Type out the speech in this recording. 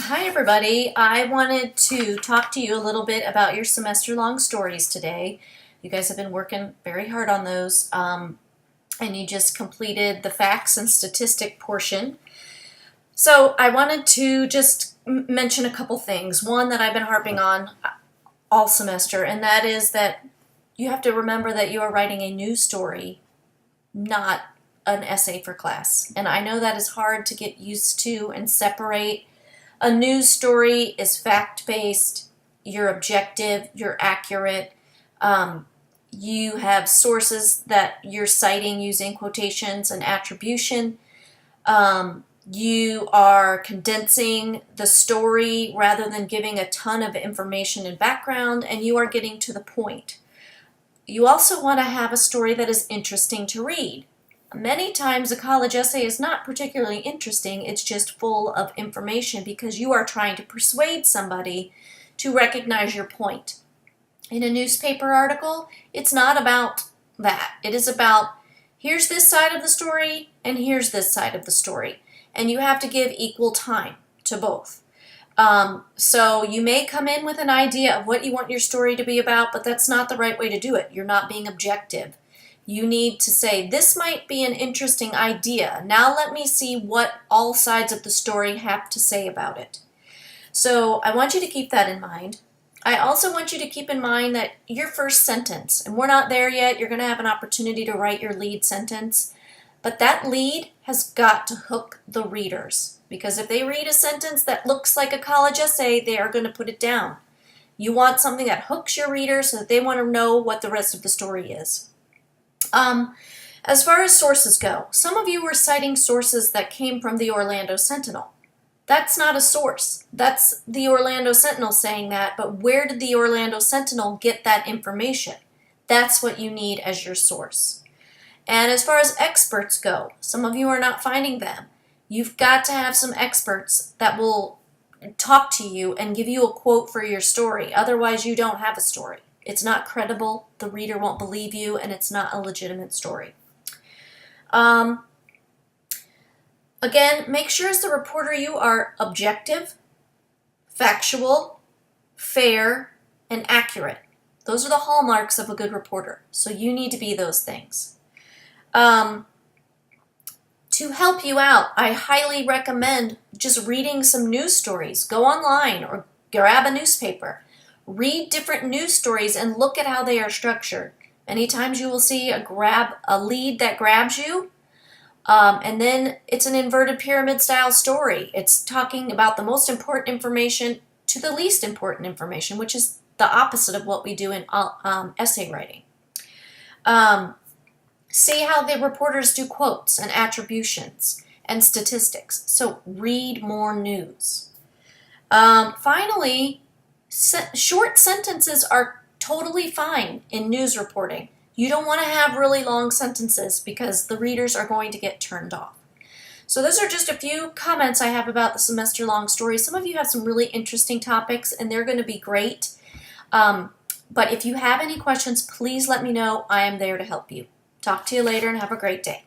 Hi everybody. I wanted to talk to you a little bit about your semester-long stories today. You guys have been working very hard on those, and you just completed the facts and statistic portion. So I wanted to just mention a couple things. One that I've been harping on all semester, and that is that you have to remember that you are writing a news story, not an essay for class. And I know that is hard to get used to and separate. A news story is fact-based, you're objective, you're accurate, you have sources that you're citing using quotations and attribution. You are condensing the story rather than giving a ton of information and background, and you are getting to the point. You also want to have a story that is interesting to read. Many times a college essay is not particularly interesting, it's just full of information because you are trying to persuade somebody to recognize your point. In a newspaper article, it's not about that. It is about, here's this side of the story and here's this side of the story. And you have to give equal time to both. So you may come in with an idea of what you want your story to be about, but that's not the right way to do it. You're not being objective. You need to say, this might be an interesting idea. Now let me see what all sides of the story have to say about it. So I want you to keep that in mind. I also want you to keep in mind that your first sentence, and we're not there yet, you're going to have an opportunity to write your lead sentence, but that lead has got to hook the readers. Because if they read a sentence that looks like a college essay, they are going to put it down. You want something that hooks your readers so that they want to know what the rest of the story is. As far as sources go, some of you were citing sources that came from the Orlando Sentinel. That's not a source. That's the Orlando Sentinel saying that, but where did the Orlando Sentinel get that information? That's what you need as your source. And as far as experts go, some of you are not finding them. You've got to have some experts that will talk to you and give you a quote for your story. Otherwise, you don't have a story. It's not credible, the reader won't believe you, and it's not a legitimate story. Again, make sure as the reporter you are objective, factual, fair, and accurate. Those are the hallmarks of a good reporter, so you need to be those things. To help you out, I highly recommend just reading some news stories. Go online or grab a newspaper. Read different news stories and look at how they are structured. Many times you will see a lead that grabs you, and then it's an inverted pyramid style story. It's talking about the most important information to the least important information, which is the opposite of what we do in essay writing. See how the reporters do quotes and attributions and statistics. So read more news. Finally, short sentences are totally fine in news reporting. You don't want to have really long sentences because the readers are going to get turned off. So those are just a few comments I have about the semester-long story. Some of you have some really interesting topics and they're going to be great. But if you have any questions, please let me know. I am there to help you. Talk to you later and have a great day.